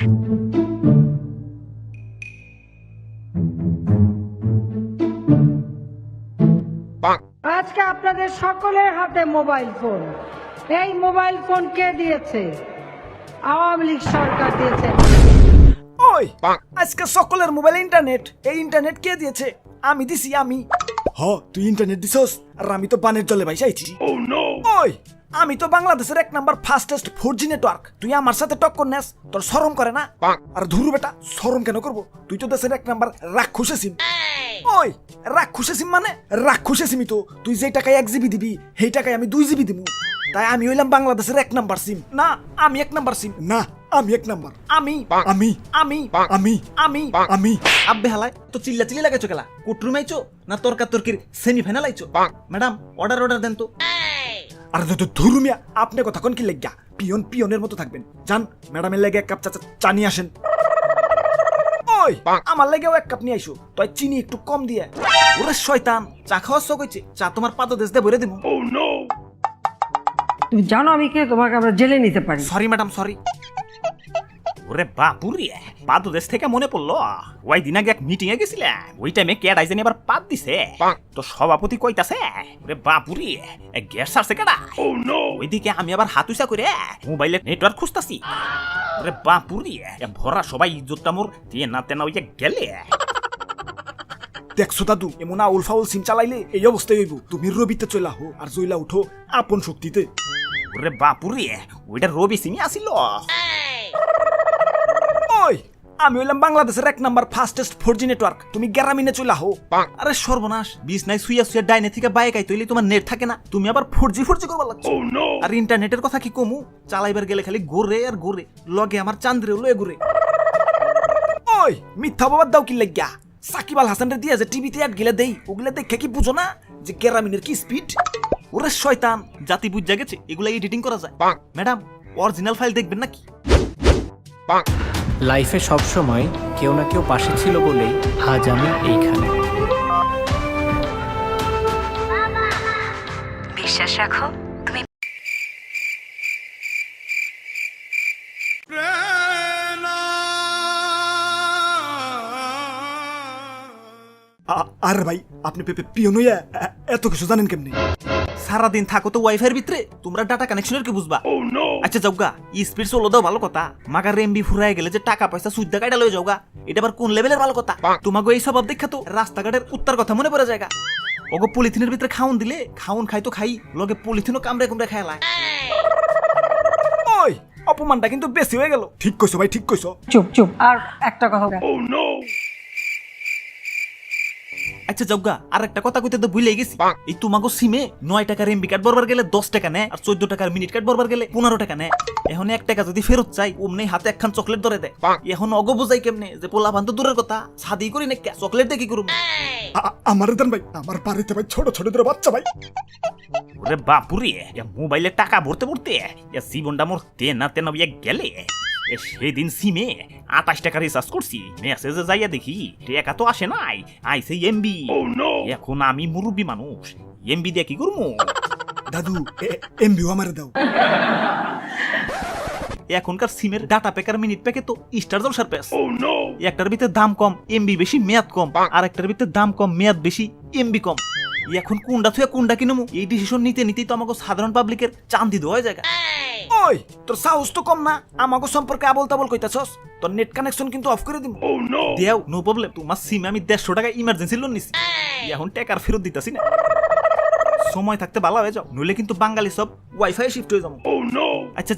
আজকে আপনাদের সকলের হাতে মোবাইল ফোন। এই মোবাইল ফোন কে দিয়েছে? আওয়ামী লীগ সরকার দিয়েছে। ওই আজকে সকলের মোবাইল ইন্টারনেট, এই ইন্টারনেট কে দিয়েছে? আমি দিছি, আমি। হ, তুই ইন্টারনেট দিছস, আর আমি তো বানের জলে ভাই চাইছি। ওই আমি তো বাংলাদেশের 1 নাম্বার ফাস্টেস্ট 4G নেটওয়ার্ক, তুই আমার সাথে টক্কর নেস, তোর শরম করে না? আর ধুরু বেটা, শরম কেন করবো? তুই তো দেশের 1 নাম্বার রাক্ষসে সিম। ওই রাক্ষসে সিম মানে রাক্ষসে সিমই তো। তুই যে টাকায় 1 GB দিবি, সেই টাকায় আমি 2 GB দিব। তাই আমি হইলাম বাংলাদেশের 1 নাম্বার সিম। না, আমি 1 নাম্বার সিম না, আমি 1 নাম্বার। আমি আমি আমি আমি আমি আমি আব্বে হালায় তো চিল্লা চিল্লি লাগাইছো কেলা? কোটরুম আইছো না তর্কির সেমিফাইনাল আইছো? ম্যাডাম অর্ডার দেন তো। আরে তো ধুরু মিয়া, আপনি কথা কোন কি লাগিয়া? পিয়নের মতো থাকবেন। যান ম্যাডামের লেগে 1 কাপ চা নিয়ে আসেন। ওই আমার লেগেও 1 কাপ নিয়ে আইসো, তাই চিনি একটু কম দিয়ে। ওরে শয়তান, চা খাওয়ার শখ হইছে? চা তোমার পাদদেশ দিয়ে ভরে দিমু। তুমি জানো আমি কে? তোমাকে আমরা জেলে নিতে পারি। Sorry madam, sorry. ওরে বাপুরে, পাদদেশ থেকে মনে পড়লো, ওই দিন আগে এক মিটিং এ গেছিলাম, ওই টাইমে কেডা জানি আবার পাদ দিছে। তো সভাপতি কইতাছে, ওরে বাপুরে গ্যাস ছাড়ছে কেডা? ওইদিকে আমি আবার হাত উঁচা করে মোবাইলে নেটওয়ার্ক খুঁজতাছি। ওরে বাপুরে ভরা সবাই ইজ্জতটা মোর তেনা ওই গেলে। দেখছো দাদু, এমন আউল ফাউল সিম চালাইলে এই অবস্থায় হইব। তুমি রবিতে চলে আহো আর জইলা উঠো আপন শক্তিতে। ওরে বাপুরে, ওইটা রবি সিমি আসিল। ওই আমি হইলাম বাংলাদেশের 1 নাম্বার ফাস্টেস্ট 4G নেটওয়ার্ক, তুমি গ্রামীণে চলে আহো। আরে সর্বনাশ, বিছনায় শুইয়া ডাইনে থেকে বাইক আইতে হইলে তোমার নেট থাকে না, তুমি আবার 4G করবা লাগছো। আর ইন্টারনেটের কথা কি কমু? চালাইবার গেলে খালি ঘুরে আর ঘুরে, লগে আমার চান্দ্রে লয়ে ঘুরে। ওই মিথ্যা বাবার দাও কি লাগিয়া? সাকিব আল হাসানের দিয়া যে টিভিতে অ্যাড গিলা দেই, ওগুলা দেখে কি বুঝো না যে গ্রামীণের কি স্পিড? ওরে শয়তান, জাতি বুঝা গেছে এগুলা এডিটিং করা যায়। ম্যাডাম অরিজিনাল ফাইল দেখবেন নাকি? লাইফে সব সময় কেউ না কেউ পাশে ছিল বলেই আজ আমি এইখানে। বিশ্বাস রাখো, তুমি আরে ভাই, আপনি পিয়ন হইয়া এত কিছু জানেন কেমনি? সারাদিন থাকো তো ওয়াইফাইয়ের ভিতরে, তোমরা ডাটা কানেকশনের কি বুঝবা? আচ্ছা যাওগা, স্পিড চলো দাও ভালো কথা, মাগার এমবি ফুরাই গেলে যে টাকা পয়সা সুদ্ধা কাটা লয়ে যাওগা, এটা আবার কোন লেভেলের ভালো কথা? তোমাকে এই স্বভাব দেখা তো রাস্তাঘাটের উত্তর কথা মনে পড়ে জায়গা। ওগো পলিথিনের ভিতরে খাউন দিলে খাউন খাই তো খাই, লগে পলিথিনও কামড়ে কামড়ে খাইলায়। ওই অপমানটা কিন্তু বেশি হয়ে গেল। ঠিক কইছো ভাই, ঠিক কইছো। চুপ চুপ, আর একটা কথা। আচ্ছা যাওগা, আর একটা কথা কইতে তো ভুলে গেছি, এই তোমাকে সিমে 9 টাকার এমবি কার্ড বরবার গেলে 10 টাকা নেয়, আর 14 টাকার মিনিট কার্ড বরবার গেলে 15 টাকা নেয়। এখন 1 টাকা যদি ফেরত চাই, অমনি হাতে একখান চকলেট ধরে দেয়। এখন অগো বুঝাই কেমনে যে পোলা ভান তো দূরের কথা, ছাদি করি না চকলেট দিয়ে কি করুম? আমার দেন ভাই, আমার বাড়িতে ভাই ছোট ছোট বাচ্চা ভাই। ওরে বাপুরে, মোবাইলে টাকা ভরতে ভরতে জীবনটা মোর তেনা গেলে। সেদিন সিমে 28 টাকা রিচার্জ করছি, মেসেজে যাইয়া দেখি টাকা তো আসে নাই, আইছে এমবি। এখন আমি মুরব্বী মানুষ, এমবি দিয়ে কি করবো? দাদু এমবিও আমারে দাও। এখনকার সিমের ডাটা প্যাক আর মিনিট প্যাকে তো স্টার জলসার প্যাস। একটার ভিতরে দাম কম, এমবি বেশি, মেয়াদ কম, আর একটার ভিতরে দাম কম, মেয়াদ বেশি, এমবি কম। এখন কোনটা থুয়া কোনটা কিনবো, এই ডিসিশন নিতেই তো আমাকে সাধারণ পাবলিকের চান্দি দেওয়া জায়গা। ওই তোর সাহস তো কম না, আমাকে সম্পর্কে আবল তাবল কইতাছস? তোর নেট কানেকশন কিন্তু অফ করে দিব। দেও, নো প্রবলেম। তোমার সিমে আমি 150 টাকা ইমার্জেন্সি লোন নিছি, এখন টাকার ফেরত দিতাছি না। সময় থাকতে ভালো হয়ে যাও, নইলে কিন্তু বাঙালি সব ওয়াইফাই শিফট হয়ে যাবো। আচ্ছা